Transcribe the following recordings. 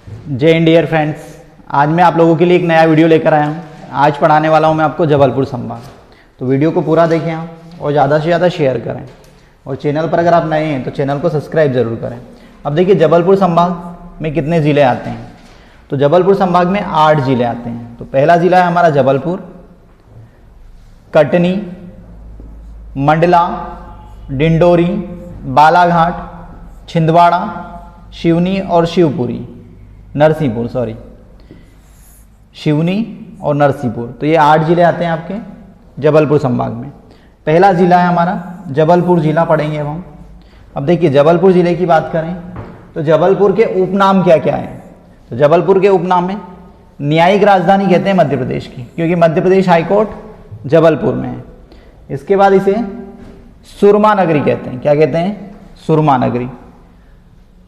जय Hind dear friends, आज मैं आप लोगों के लिए एक नया वीडियो लेकर आया हूँ। आज पढ़ाने वाला हूँ मैं आपको जबलपुर संभाग। तो वीडियो को पूरा देखें आप और ज़्यादा से ज़्यादा शेयर करें, और चैनल पर अगर आप नए हैं तो चैनल को सब्सक्राइब ज़रूर करें। अब देखिए जबलपुर संभाग में कितने ज़िले आते हैं। तो जबलपुर संभाग में 8 ज़िले आते हैं। तो पहला ज़िला है हमारा जबलपुर, कटनी, मंडला, डिंडोरी, बालाघाट, छिंदवाड़ा, सिवनी और शिवपुरी, नरसिंहपुर शिवनी और नरसिंहपुर। तो ये 8 ज़िले आते हैं आपके जबलपुर संभाग में। पहला ज़िला है हमारा जबलपुर ज़िला, पढ़ेंगे अब हम। अब देखिए जबलपुर ज़िले की बात करें तो जबलपुर के उपनाम क्या क्या हैं। तो जबलपुर के उपनाम में न्यायिक राजधानी कहते हैं मध्य प्रदेश की, क्योंकि मध्य प्रदेश हाईकोर्ट जबलपुर में है। इसके बाद इसे सुरमा नगरी कहते हैं। क्या कहते हैं? सुरमा नगरी।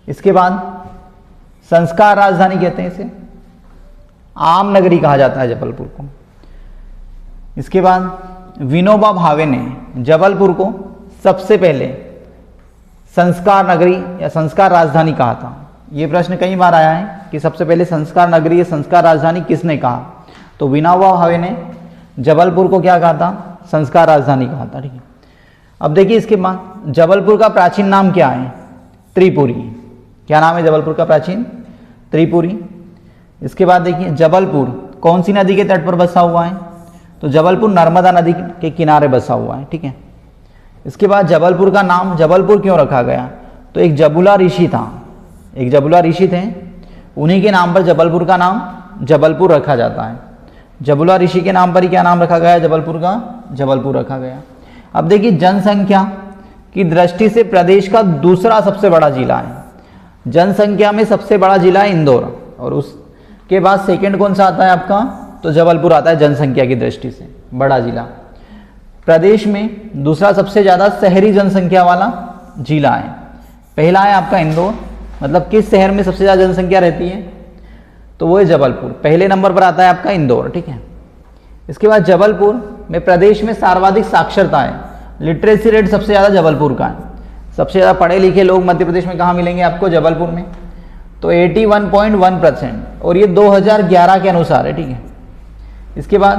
इसके बाद संस्कार राजधानी कहते हैं इसे, आम नगरी कहा जाता है जबलपुर को। इसके बाद विनोबा भावे ने जबलपुर को सबसे पहले संस्कार नगरी या संस्कार राजधानी कहा था। ये प्रश्न कई बार आया है कि सबसे पहले संस्कार नगरी या संस्कार राजधानी किसने कहा। तो विनोबा भावे ने जबलपुर को क्या कहा था? संस्कार राजधानी कहा था। ठीक है। अब देखिए इसके बाद जबलपुर का प्राचीन नाम क्या है? त्रिपुरी। क्या नाम है जबलपुर का प्राचीन? त्रिपुरी। इसके बाद देखिए जबलपुर कौन सी नदी के तट पर बसा हुआ है? तो जबलपुर नर्मदा नदी के किनारे बसा हुआ है। ठीक है। इसके बाद जबलपुर का नाम जबलपुर क्यों रखा गया? तो एक जबुला ऋषि था, एक जबुला ऋषि थे, उन्हीं के नाम पर जबलपुर का नाम जबलपुर रखा जाता है। जबुला ऋषि के नाम पर ही क्या नाम रखा गया? जबलपुर का जबलपुर रखा गया। अब देखिए जनसंख्या की दृष्टि से प्रदेश का दूसरा सबसे बड़ा जिला है। जनसंख्या में सबसे बड़ा जिला है इंदौर, और उसके बाद सेकंड कौन सा आता है आपका? तो जबलपुर आता है जनसंख्या की दृष्टि से बड़ा जिला। प्रदेश में दूसरा सबसे ज़्यादा शहरी जनसंख्या वाला जिला है। पहला है आपका इंदौर, मतलब किस शहर में सबसे ज़्यादा जनसंख्या रहती है? तो वो है जबलपुर। पहले नंबर पर आता है आपका इंदौर। ठीक है। इसके बाद जबलपुर में प्रदेश में सर्वाधिक साक्षरता है। लिटरेसी रेट सबसे ज़्यादा जबलपुर का है। सबसे ज़्यादा पढ़े लिखे लोग मध्य प्रदेश में कहाँ मिलेंगे आपको? जबलपुर में। तो 81.1%, और ये 2011 के अनुसार है। ठीक है। इसके बाद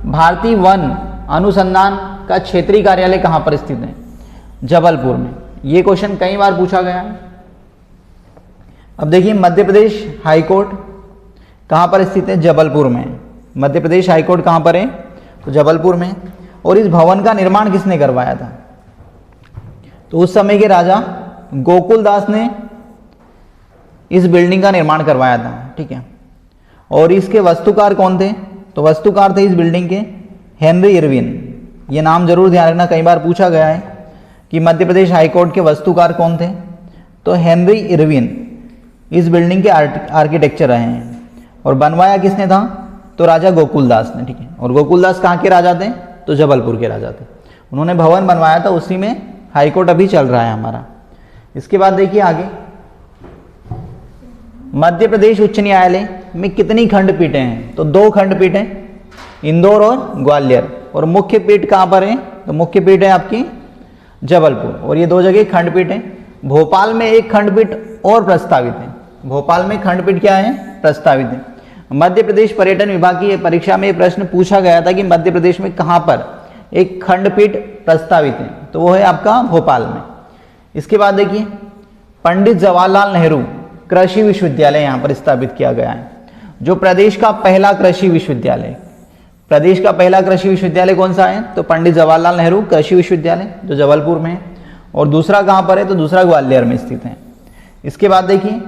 भारतीय वन अनुसंधान का क्षेत्रीय कार्यालय कहाँ पर स्थित है? जबलपुर में। ये क्वेश्चन कई बार पूछा गया है। अब देखिए मध्य प्रदेश हाईकोर्ट कहाँ पर स्थित है? जबलपुर में। मध्य प्रदेश हाईकोर्ट कहाँ पर है? तो जबलपुर में। और इस भवन का निर्माण किसने करवाया था? तो उस समय के राजा गोकुलदास ने इस बिल्डिंग का निर्माण करवाया था। ठीक है। और इसके वास्तुकार कौन थे? तो वास्तुकार थे इस बिल्डिंग के हेनरी इरविन। ये नाम जरूर ध्यान रखना, कई बार पूछा गया है कि मध्य प्रदेश हाईकोर्ट के वास्तुकार कौन थे? तो हेनरी इरविन इस बिल्डिंग के आर्किटेक्चर रहे हैं। और बनवाया किसने था? तो राजा गोकुलदास ने। ठीक है। और गोकुलदास कहाँ के राजा थे? तो जबलपुर के राजा थे। उन्होंने भवन बनवाया था, उसी में हाईकोर्ट अभी चल रहा है हमारा। इसके बाद देखिए आगे, मध्य प्रदेश उच्च न्यायालय में कितनी खंडपीठें हैं? तो 2 खंडपीठें, इंदौर और ग्वालियर। और मुख्य पीठ कहाँ पर है? तो मुख्य पीठ है आपकी जबलपुर, और ये 2 जगह खंडपीठ है। भोपाल में एक खंडपीठ और प्रस्तावित है। भोपाल में खंडपीठ क्या है? प्रस्तावित है। मध्य प्रदेश पर्यटन विभाग की परीक्षा में प्रश्न पूछा गया था कि मध्य प्रदेश में कहाँ पर एक खंडपीठ प्रस्तावित है? तो वो है आपका भोपाल में। इसके बाद देखिए पंडित जवाहरलाल नेहरू कृषि विश्वविद्यालय यहाँ पर स्थापित किया गया है, जो प्रदेश का पहला कृषि विश्वविद्यालय। प्रदेश का पहला कृषि विश्वविद्यालय कौन सा है? तो पंडित जवाहरलाल नेहरू कृषि विश्वविद्यालय, जो जबलपुर में है। और दूसरा कहाँ पर है? तो दूसरा ग्वालियर में स्थित है। इसके बाद देखिए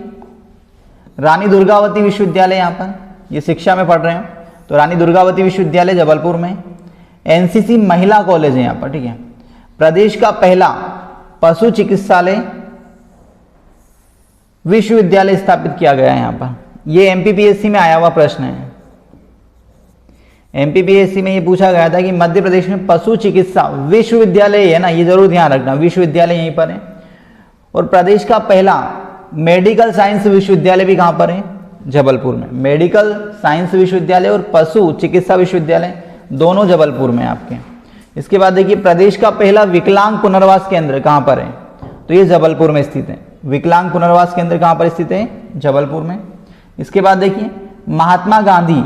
रानी दुर्गावती विश्वविद्यालय, यहाँ पर ये शिक्षा में पढ़ रहे हैं तो रानी दुर्गावती विश्वविद्यालय जबलपुर में। एनसीसी महिला कॉलेज है यहाँ पर। ठीक है। प्रदेश का पहला पशु चिकित्सालय विश्वविद्यालय स्थापित किया गया है यहाँ पर। ये एमपीपीएससी में आया हुआ प्रश्न है। एमपीपीएससी में ये पूछा गया था कि मध्य प्रदेश में पशु चिकित्सा विश्वविद्यालय है ना, ये जरूर ध्यान रखना, विश्वविद्यालय यहीं पर है। और प्रदेश का पहला मेडिकल साइंस विश्वविद्यालय भी कहाँ पर है? जबलपुर में। मेडिकल साइंस विश्वविद्यालय और पशु चिकित्सा विश्वविद्यालय दोनों जबलपुर में आपके। इसके बाद देखिए प्रदेश का पहला विकलांग पुनर्वास केंद्र कहाँ पर है? तो ये जबलपुर में स्थित है। विकलांग पुनर्वास केंद्र कहाँ पर स्थित है? जबलपुर में। इसके बाद देखिए महात्मा गांधी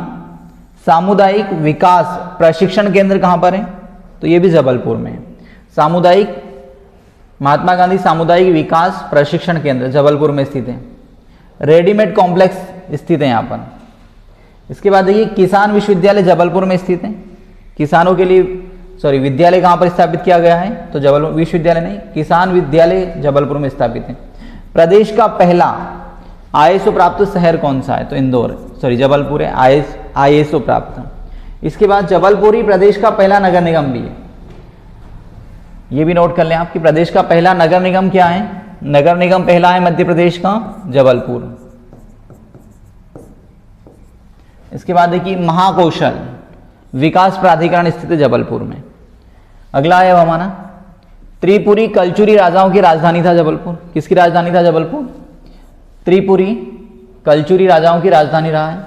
सामुदायिक विकास प्रशिक्षण केंद्र कहाँ पर है, तो ये भी जबलपुर में है। सामुदायिक महात्मा गांधी सामुदायिक विकास प्रशिक्षण केंद्र जबलपुर में स्थित है। रेडीमेड कॉम्प्लेक्स स्थित है यहाँ पर। इसके बाद देखिए किसान विश्वविद्यालय जबलपुर में स्थित है। किसानों के लिए विद्यालय कहाँ पर स्थापित किया गया है, तो जबलपुर, विश्वविद्यालय नहीं, किसान विद्यालय जबलपुर में स्थापित है। प्रदेश का पहला ISO प्राप्त शहर कौन सा है, तो इंदौर, जबलपुर है ISO प्राप्त। इसके बाद जबलपुर ही प्रदेश का पहला नगर निगम भी है, ये भी नोट कर लें आप कि प्रदेश का पहला नगर निगम क्या है, नगर निगम पहला है मध्य प्रदेश का जबलपुर। इसके बाद देखिए महाकौशल विकास प्राधिकरण स्थित है जबलपुर में। अगला है हमारा त्रिपुरी कलचुरी राजाओं की राजधानी था जबलपुर। किसकी राजधानी था जबलपुर, त्रिपुरी कलचुरी राजाओं की राजधानी रहा है।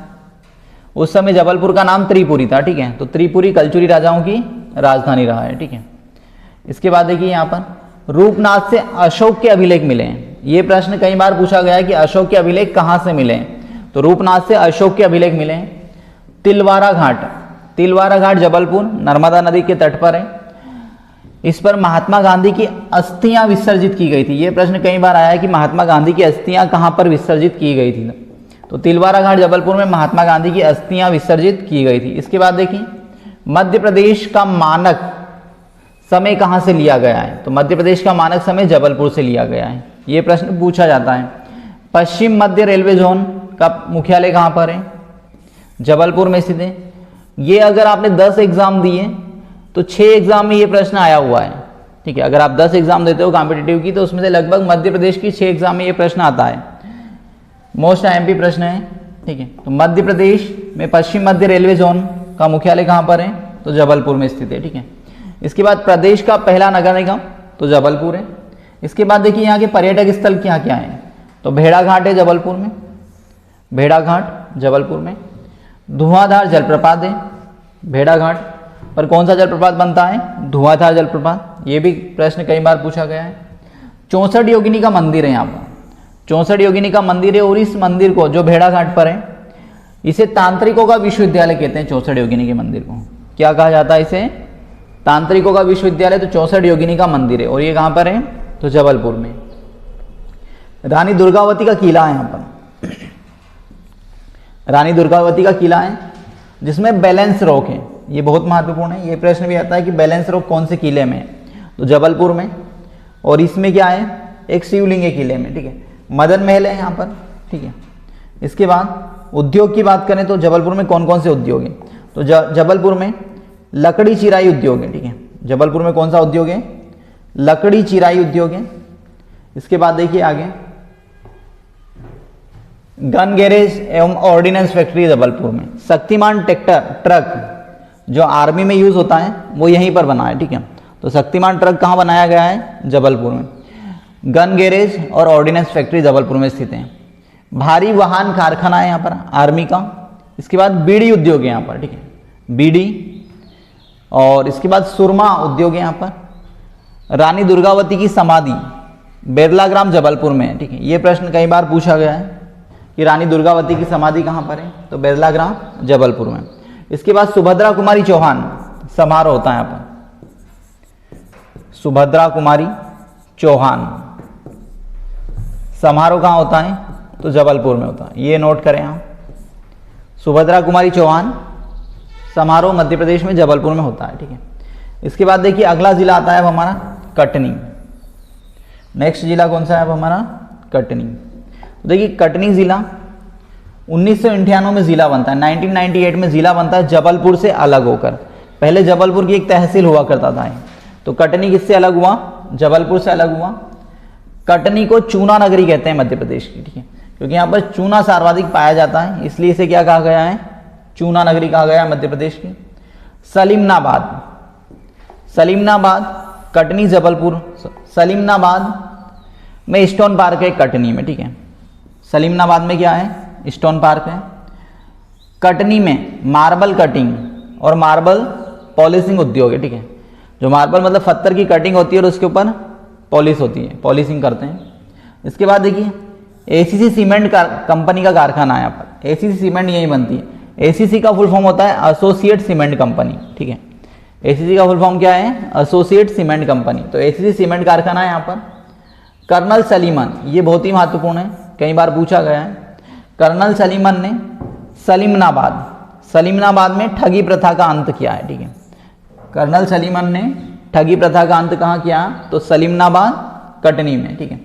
उस समय जबलपुर का नाम त्रिपुरी था, ठीक है, तो त्रिपुरी कलचुरी राजाओं की राजधानी रहा है, ठीक है। इसके बाद देखिए यहाँ पर रूपनाथ से अशोक के अभिलेख मिले हैं। ये प्रश्न कई बार पूछा गया है कि अशोक के अभिलेख कहाँ से मिले हैं, तो रूपनाथ से अशोक के अभिलेख मिले हैं। तिलवारा घाट, तिलवारा घाट जबलपुर नर्मदा नदी के तट पर है। इस पर महात्मा गांधी की अस्थियां विसर्जित की गई थी। ये प्रश्न कई बार आया है कि महात्मा गांधी की अस्थियां कहां पर विसर्जित की गई थी, तो तिलवारा घाट जबलपुर में महात्मा गांधी की अस्थियां विसर्जित की गई थी। इसके बाद देखिए मध्य प्रदेश का मानक समय कहां से लिया गया है, तो मध्य प्रदेश का मानक समय जबलपुर से लिया गया है। ये प्रश्न पूछा जाता है। पश्चिम मध्य रेलवे जोन का मुख्यालय कहां पर है, जबलपुर में स्थित है। ये अगर आपने 10 एग्जाम दिए तो 6 एग्जाम में ये प्रश्न आया हुआ है, ठीक है। अगर आप 10 एग्जाम देते हो कॉम्पिटिटिव की, तो उसमें से लगभग मध्य प्रदेश की 6 एग्जाम में ये प्रश्न आता है। मोस्ट IMP प्रश्न है, ठीक है। तो मध्य प्रदेश में पश्चिम मध्य रेलवे जोन का मुख्यालय कहाँ पर है, तो जबलपुर में स्थित है, ठीक है। इसके बाद प्रदेश का पहला नगर निगम, तो जबलपुर है। इसके बाद देखिए यहाँ के पर्यटक स्थल क्या क्या है, तो भेड़ाघाट है जबलपुर में, भेड़ाघाट जबलपुर में। धुआंधार जलप्रपात है भेड़ाघाट पर। कौन सा जलप्रपात बनता है, धुआंधार जलप्रपात। ये भी प्रश्न कई बार पूछा गया है। 64 योगिनी का मंदिर है यहाँ पर, 64 योगिनी का मंदिर है। और इस मंदिर को जो भेड़ाघाट पर है, इसे तांत्रिकों का विश्वविद्यालय कहते हैं। 64 योगिनी के मंदिर को क्या कहा जाता है, इसे तांत्रिकों का विश्वविद्यालय। तो 64 योगिनी का मंदिर है और ये कहाँ पर है, तो जबलपुर में। रानी दुर्गावती का किला है यहाँ पर, रानी दुर्गावती का किला है जिसमें बैलेंस रॉक है। ये बहुत महत्वपूर्ण है। ये प्रश्न भी आता है कि बैलेंस रॉक कौन से किले में है, तो जबलपुर में। और इसमें क्या है, एक शिवलिंग है किले में, ठीक है। मदन महल है यहाँ पर, ठीक है। इसके बाद उद्योग की बात करें तो जबलपुर में कौन कौन से उद्योग हैं, तो जबलपुर में लकड़ी चिराई उद्योग है, ठीक है। जबलपुर में कौन सा उद्योग है, लकड़ी चिराई उद्योग है। इसके बाद देखिए आगे गन गैरेज एवं ऑर्डिनेंस फैक्ट्री जबलपुर में। शक्तिमान ट्रैक्टर ट्रक जो आर्मी में यूज होता है वो यहीं पर बना है, ठीक है। तो शक्तिमान ट्रक कहाँ बनाया गया है, जबलपुर में। गन गैरेज और ऑर्डिनेंस फैक्ट्री जबलपुर में स्थित है। भारी वाहन कारखाना है यहाँ पर आर्मी का। इसके बाद बीड़ी उद्योग है यहाँ पर, ठीक है, बीड़ी। और इसके बाद सुरमा उद्योग है यहाँ पर। रानी दुर्गावती की समाधि बेरला ग्राम जबलपुर में है, ठीक है। ये प्रश्न कई बार पूछा गया है कि रानी दुर्गावती की समाधि कहाँ पर है, तो बेरला ग्राम जबलपुर में। इसके बाद सुभद्रा कुमारी चौहान समारोह होता है यहाँ पर। सुभद्रा कुमारी चौहान समारोह कहाँ होता है, तो जबलपुर में होता है। ये नोट करें आप, सुभद्रा कुमारी चौहान समारोह मध्य प्रदेश में जबलपुर में होता है, ठीक है। इसके बाद देखिए अगला जिला आता है अब हमारा कटनी। नेक्स्ट जिला कौन सा है अब हमारा, कटनी। तो देखिए कटनी जिला 1998 में जिला बनता है, 1998 में जिला बनता है जबलपुर से अलग होकर। पहले जबलपुर की एक तहसील हुआ करता था, तो कटनी किससे अलग हुआ, जबलपुर से अलग हुआ। कटनी को चूना नगरी कहते हैं मध्य प्रदेश की, ठीक है, क्योंकि यहाँ पर चूना सर्वाधिक पाया जाता है, इसलिए इसे क्या कहा गया है, चूना नगरी कहा गया है मध्य प्रदेश की। सलीमनाबाद, सलीमनाबाद कटनी जबलपुर। सलीमनाबाद में स्टोन पार्क है कटनी में, ठीक है। सलीमनाबाद में क्या है, स्टोन पार्क है। कटनी में मार्बल कटिंग और मार्बल पॉलिशिंग उद्योग है, ठीक है। जो मार्बल मतलब पत्थर की कटिंग होती है और उसके ऊपर पॉलिश होती है, पॉलिशिंग करते हैं। इसके बाद देखिए ACC सीमेंट कंपनी का कारखाना है यहाँ पर। एसीसी सीमेंट यही बनती है। एसीसी का फुल फॉर्म होता है एसोसिएट सीमेंट कंपनी, ठीक है। एसीसी का फुल फॉर्म क्या है? Associate cement company. तो एसीसी सीमेंट कारखाना है यहाँ पर। कर्नल सलीमन, ये बहुत ही महत्वपूर्ण है, कई बार पूछा गया है। कर्नल सलीमन ने सलीमनाबाद में ठगी प्रथा का अंत किया है, ठीक है। कर्नल सलीमन ने ठगी प्रथा का अंत कहाँ किया? तो सलीमनाबाद कटनी में, ठीक है।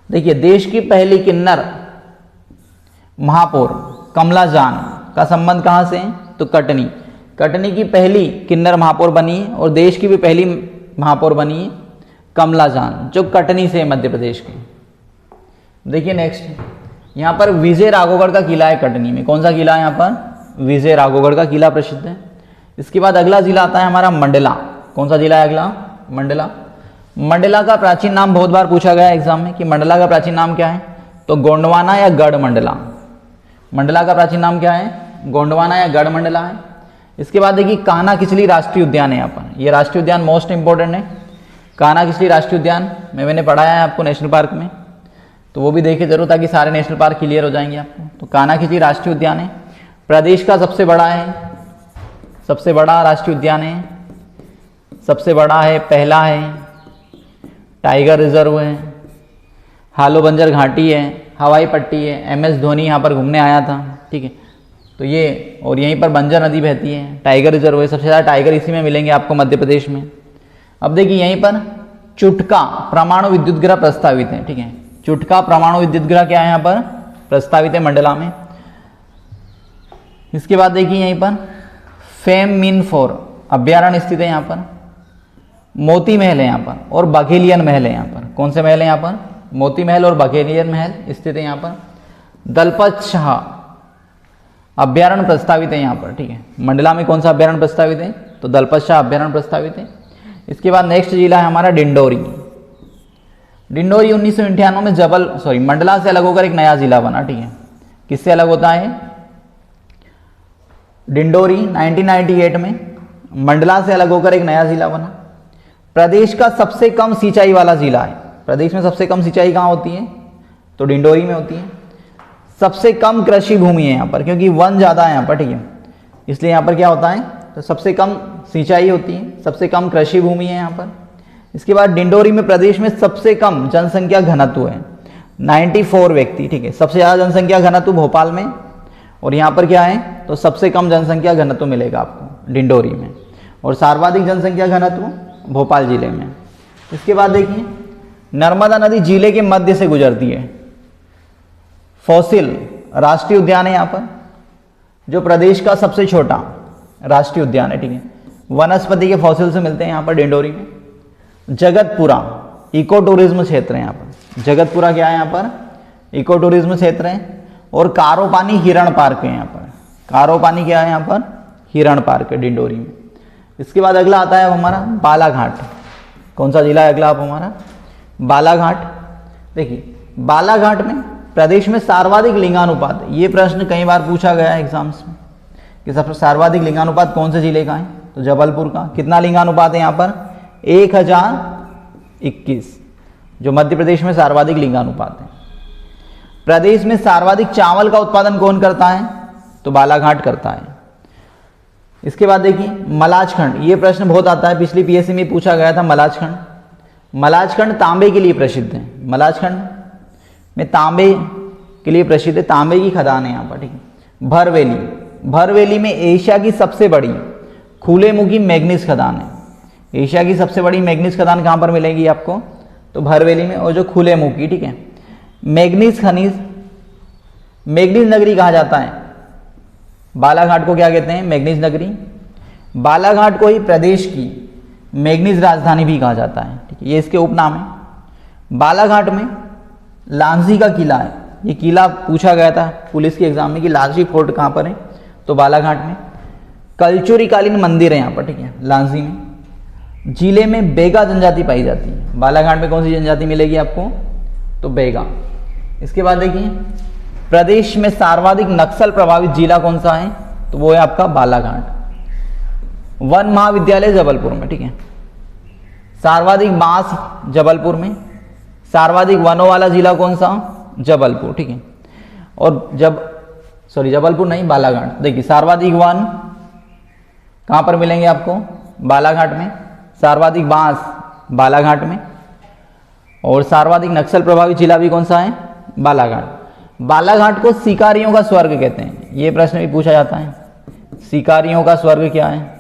देखिए, देश की पहली किन्नर महापौर कमला जान का संबंध कहाँ से है? तो कटनी की पहली किन्नर महापौर बनी और देश की भी पहली महापौर बनी कमला जान, जो कटनी से मध्य प्रदेश के। देखिए नेक्स्ट, यहाँ पर विजय राघवगढ़ का किला है कटनी में। कौन सा किला है यहाँ पर? विजय राघवगढ़ का किला प्रसिद्ध है। इसके बाद अगला जिला आता है हमारा मंडला। कौन सा जिला है अगला? मंडला। मंडला का प्राचीन नाम बहुत बार पूछा गया है एग्जाम में कि मंडला का प्राचीन नाम क्या है? तो गोंडवाना या गढ़ मंडला। मंडला का प्राचीन नाम क्या है? गोंडवाना या गढ़ मंडला है। इसके बाद देखिए, कान्हा किचली राष्ट्रीय उद्यान है यहाँ पर। ये राष्ट्रीय उद्यान मोस्ट इंपॉर्टेंट है। कान्हा किचली राष्ट्रीय उद्यान मैंने पढ़ाया है आपको नेशनल पार्क में, तो वो भी देखिए जरूर, ताकि सारे नेशनल पार्क क्लियर हो जाएंगे आपको। तो कान्हा किचली राष्ट्रीय उद्यान है, प्रदेश का सबसे बड़ा राष्ट्रीय उद्यान है, सबसे बड़ा है, पहला है। टाइगर रिजर्व है, हालो बंजर घाटी है, हवाई पट्टी है। MS धोनी यहाँ पर घूमने आया था, ठीक है। तो ये, और यहीं पर बंजर नदी बहती है। टाइगर रिजर्व है, सबसे ज़्यादा टाइगर इसी में मिलेंगे आपको मध्य प्रदेश में। अब देखिए, यहीं पर चुटका परमाणु विद्युत गृह प्रस्तावित है, ठीक है। चुटका परमाणु विद्युत गृह क्या है यहाँ पर? प्रस्तावित है मंडला में। इसके बाद देखिए, यहीं पर फेम मिन 4 अभ्यारण्य स्थित है यहाँ पर। मोती महल है यहाँ पर और बघेलियन महल है यहाँ पर। कौन से महल है यहाँ पर? मोती महल और बघेलियन महल स्थित है यहाँ पर। दलपत शाह अभ्यारण्य प्रस्तावित है यहाँ पर, ठीक है। मंडला में कौन सा अभ्यारण्य प्रस्तावित है? तो दलपत शाह अभ्यारण्य प्रस्तावित है। इसके बाद नेक्स्ट जिला है हमारा डिंडोरी। डिंडोरी 1998 में मंडला से अलग होकर एक नया जिला बना, ठीक है। किससे अलग होता है? डिंडोरी 1998 में मंडला से अलग होकर एक नया जिला बना। प्रदेश का सबसे कम सिंचाई वाला जिला है। प्रदेश में सबसे कम सिंचाई कहाँ होती है? तो डिंडोरी में होती है। सबसे कम कृषि भूमि है यहाँ पर, क्योंकि वन ज़्यादा है यहाँ पर, ठीक है। इसलिए यहाँ पर क्या होता है? तो सबसे कम सिंचाई होती है, सबसे कम कृषि भूमि है यहाँ पर। इसके बाद डिंडोरी में प्रदेश में सबसे कम जनसंख्या घनत्व है, 94 व्यक्ति, ठीक है। सबसे ज़्यादा जनसंख्या घनत्व भोपाल में, और यहाँ पर क्या है? तो सबसे कम जनसंख्या घनत्व मिलेगा आपको डिंडोरी में, और सर्वाधिक जनसंख्या घनत्व भोपाल जिले में। इसके बाद देखिए, नर्मदा नदी जिले के मध्य से गुजरती है। फॉसिल राष्ट्रीय उद्यान है यहाँ पर, जो प्रदेश का सबसे छोटा राष्ट्रीय उद्यान है, ठीक है। वनस्पति के फॉसिल से मिलते हैं यहाँ पर डिंडोरी में। जगतपुरा इको टूरिज्म क्षेत्र है यहाँ पर। जगतपुरा क्या है यहाँ पर? इको टूरिज्म क्षेत्र है। और कारोपानी हिरण पार्क है यहाँ पर। कारोपानी क्या है यहाँ पर? हिरण पार्क है डिंडोरी में। इसके बाद अगला आता है हमारा बालाघाट। कौन सा जिला है अगला आप हमारा? बालाघाट। देखिए, बालाघाट में प्रदेश में सर्वाधिक लिंगानुपात, ये प्रश्न कई बार पूछा गया है एग्जाम्स में कि सबसे सर्वाधिक लिंगानुपात कौन से जिले का है? तो जबलपुर का। कितना लिंगानुपात है यहाँ पर? 1021, जो मध्य प्रदेश में सर्वाधिक लिंगानुपात है। प्रदेश में सर्वाधिक चावल का उत्पादन कौन करता है? तो बालाघाट करता है। इसके बाद देखिए, मलाजखंड, ये प्रश्न बहुत आता है, पिछली PSC में पूछा गया था। मलाजखंड तांबे के लिए प्रसिद्ध है। मलाजखंड में तांबे के लिए प्रसिद्ध है, तांबे की खदान है यहाँ पर, ठीक है। भरवेली में एशिया की सबसे बड़ी खुले मुंह की मैग्नीज खदान है। एशिया की सबसे बड़ी मैग्नीज खदान कहाँ पर मिलेगी आपको? तो भरवेली में, और जो खुले मुंह की, ठीक है। मैग्नीज खनिज, मैग्नीज नगरी कहा जाता है बालाघाट को। क्या कहते हैं? मैग्नीज नगरी। बालाघाट को ही प्रदेश की मैग्नीज राजधानी भी कहा जाता है, ठीक है। ये इसके उपनाम है। बालाघाट में लांजी का किला है। ये किला पूछा गया था पुलिस के एग्जाम में कि लांजी फोर्ट कहाँ पर है? तो बालाघाट में। कलचुरी कालीन मंदिर है यहाँ पर, ठीक है, लांजी में। जिले में बेगा जनजाति पाई जाती है। बालाघाट में कौन सी जनजाति मिलेगी आपको? तो बेगा। इसके बाद देखिए, प्रदेश में सर्वाधिक नक्सल प्रभावित जिला कौन सा है? तो वो है आपका बालाघाट। वन महाविद्यालय जबलपुर में, ठीक है। सर्वाधिक बांस जबलपुर में। सर्वाधिक वनों वाला जिला कौन सा? जबलपुर, ठीक है। और जब सॉरी जबलपुर नहीं, बालाघाट। देखिए सर्वाधिक वन कहाँ पर मिलेंगे आपको? बालाघाट में। सर्वाधिक बांस बालाघाट में। और सर्वाधिक नक्सल प्रभावित जिला भी कौन सा है? बालाघाट। बालाघाट को शिकारियों का स्वर्ग कहते हैं, ये प्रश्न भी पूछा जाता है। शिकारियों का स्वर्ग क्या है?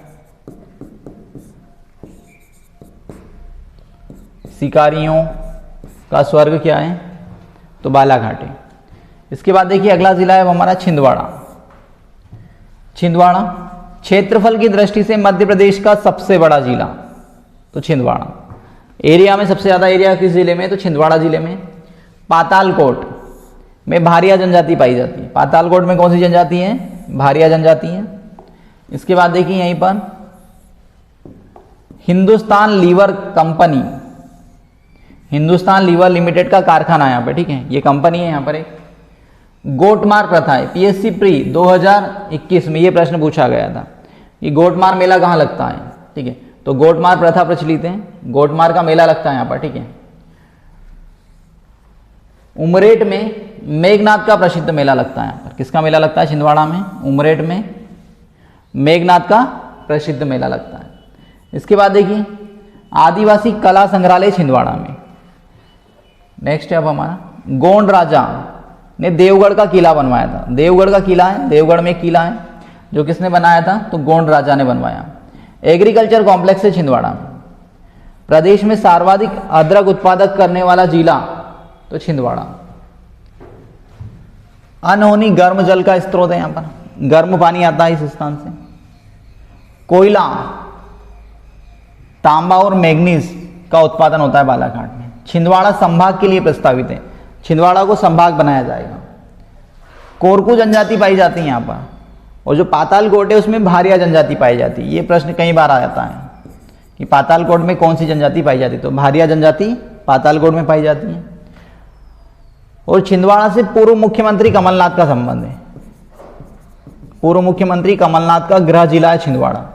शिकारियों का स्वर्ग क्या है? तो बालाघाट है। इसके बाद देखिए अगला जिला है हमारा छिंदवाड़ा। छिंदवाड़ा क्षेत्रफल की दृष्टि से मध्य प्रदेश का सबसे बड़ा जिला, तो छिंदवाड़ा। एरिया में सबसे ज्यादा एरिया किस जिले में? तो छिंदवाड़ा जिले में। पातालकोट में भारिया जनजाति पाई जाती है। पातालकोट में कौन सी जनजाति है? भारिया जनजाति है। इसके बाद देखिए यहीं पर Hindustan Lever company, Hindustan Lever limited का कारखाना है यहाँ पे, ठीक है, ये कंपनी है यहाँ पर। एक गोटमार प्रथा है, पीएससी प्री 2021 में ये प्रश्न पूछा गया था कि गोटमार मेला कहाँ लगता है, ठीक है, तो गोटमार प्रथा प्रचलित है, गोटमार का मेला लगता है यहाँ पर, ठीक है। उमरेठ में मेघनाथ का प्रसिद्ध मेला लगता है यहाँ पर। किसका मेला लगता है? छिंदवाड़ा में उमरेठ में मेघनाथ का प्रसिद्ध मेला लगता है। इसके बाद देखिए आदिवासी कला संग्रहालय छिंदवाड़ा में। नेक्स्ट है अब हमारा गोंड राजा ने देवगढ़ का किला बनवाया था। देवगढ़ का किला है, देवगढ़ में एक किला है जो किसने बनाया था? तो गोंड राजा ने बनवाया। एग्रीकल्चर कॉम्प्लेक्स है छिंदवाड़ा में। प्रदेश में सर्वाधिक अदरक उत्पादक करने वाला जिला, तो छिंदवाड़ा। अनहोनी गर्म जल का स्रोत है यहाँ पर, गर्म पानी आता है इस स्थान से। कोयला, तांबा और मैग्नीज का उत्पादन होता है बालाघाट में। छिंदवाड़ा संभाग के लिए प्रस्तावित है, छिंदवाड़ा को संभाग बनाया जाएगा। कोरकू जनजाति पाई जाती है यहाँ पर, और जो पातालकोट है उसमें भारिया जनजाति पाई जाती है। ये प्रश्न कई बार आ जाता है कि पातालकोट में कौन सी जनजाति पाई जाती है, तो भारिया जनजाति पातालकोट में पाई जाती है। और छिंदवाड़ा से पूर्व मुख्यमंत्री कमलनाथ का संबंध है। पूर्व मुख्यमंत्री कमलनाथ का गृह जिला है छिंदवाड़ा।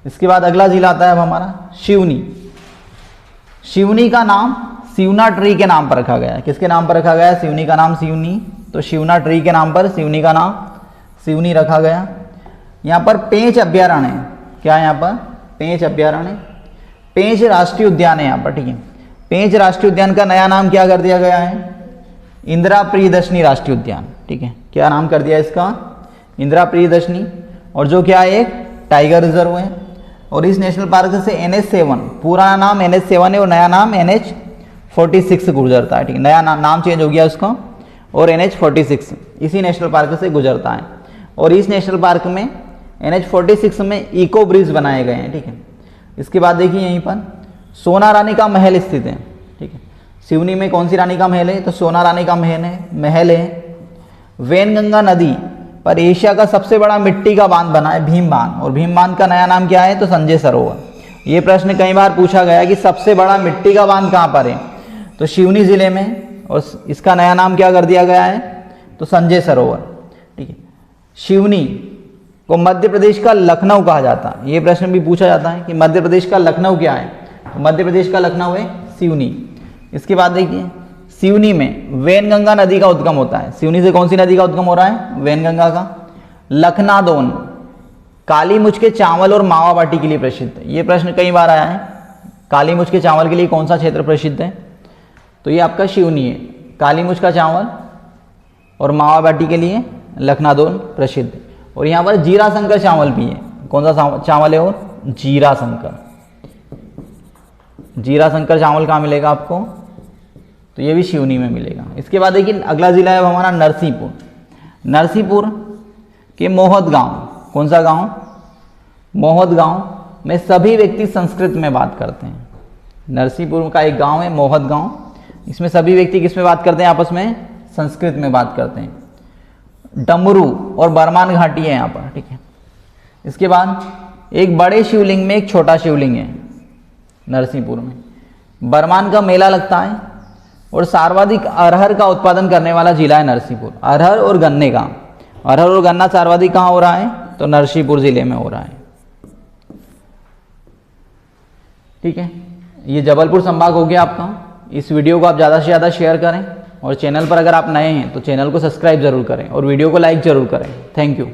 इसके बाद अगला जिला आता है अब हमारा सिवनी। सिवनी का नाम सिवना ट्री के नाम पर रखा गया है। किसके नाम पर रखा गया है सिवनी का नाम? सिवनी, तो सिवना ट्री के नाम पर सिवनी का नाम सिवनी रखा गया। यहाँ पर पेंच अभ्यारण्य है। क्या है यहाँ पर? पेंच अभ्यारण्य, पेंच राष्ट्रीय उद्यान है यहाँ पर, ठीक है। पेंच राष्ट्रीय उद्यान का नया नाम क्या कर दिया गया है? इंदिरा प्रियदर्शनी राष्ट्रीय उद्यान, ठीक है। क्या नाम कर दिया इसका? इंदिरा प्रियदर्शनी। और जो क्या है? एक टाइगर रिजर्व है। और इस नेशनल पार्क से NH7, पुराना नाम NH7 है और नया नाम NH46 गुजरता है, ठीक है। नया नाम चेंज हो गया उसका, और NH46 इसी नेशनल पार्क से गुजरता है। और इस नेशनल पार्क में NH46 में इको ब्रिज बनाए गए हैं, ठीक है। इसके बाद देखिए यहीं पर सोना रानी का महल स्थित है, ठीक है। सिवनी में कौन सी रानी का महल है? तो सोना रानी का महल है। वैनगंगा नदी पर एशिया का सबसे बड़ा मिट्टी का बांध बना है, भीम बांध, और भीम बांध का नया नाम क्या है? तो संजय सरोवर। ये प्रश्न कई बार पूछा गया कि सबसे बड़ा मिट्टी का बांध कहाँ पर है? तो सिवनी जिले में, और इसका नया नाम क्या कर दिया गया है? तो संजय सरोवर, ठीक है। सिवनी को मध्य प्रदेश का लखनऊ कहा जाता है। ये प्रश्न भी पूछा जाता है कि मध्य प्रदेश का लखनऊ क्या है? तो मध्य प्रदेश का लखनऊ है सिवनी। इसके बाद देखिए सिवनी में वैनगंगा नदी का उद्गम होता है। सिवनी से कौन सी नदी का उद्गम हो रहा है? वैनगंगा का। लखनादौन काली मुछ के चावल और मावा बाटी के लिए प्रसिद्ध है। ये प्रश्न कई बार आया है, काली मुछ के चावल के लिए कौन सा क्षेत्र प्रसिद्ध है? तो ये आपका सिवनी है। काली मुछ का चावल और मावा बाटी के लिए लखनादौन प्रसिद्ध है। और यहाँ पर जीरा शंकर चावल भी है। कौन सा चावल है? और जीरा शंकर। जीरा शंकर चावल कहाँ मिलेगा आपको? तो ये भी सिवनी में मिलेगा। इसके बाद देखिए अगला जिला है हमारा नरसिंहपुर। नरसिंहपुर के मोहद गांव, कौन सा गांव? मोहद गांव में सभी व्यक्ति संस्कृत में बात करते हैं। नरसिंहपुर का एक गांव है मोहद गांव, इसमें सभी व्यक्ति किस में बात करते हैं? आपस में संस्कृत में बात करते हैं। डमरू और बरमान घाटी है यहाँ पर, ठीक है। इसके बाद एक बड़े शिवलिंग में एक छोटा शिवलिंग है नरसिंहपुर में। बरमान का मेला लगता है और सर्वाधिक अरहर का उत्पादन करने वाला जिला है नरसिंहपुर। अरहर और गन्ने का, अरहर और गन्ना सर्वाधिक कहाँ हो रहा है? तो नरसिंहपुर जिले में हो रहा है, ठीक है। ये जबलपुर संभाग हो गया आपका। इस वीडियो को आप ज़्यादा से ज़्यादा शेयर करें। और चैनल पर अगर आप नए हैं तो चैनल को सब्सक्राइब ज़रूर करें और वीडियो को लाइक ज़रूर करें। Thank you.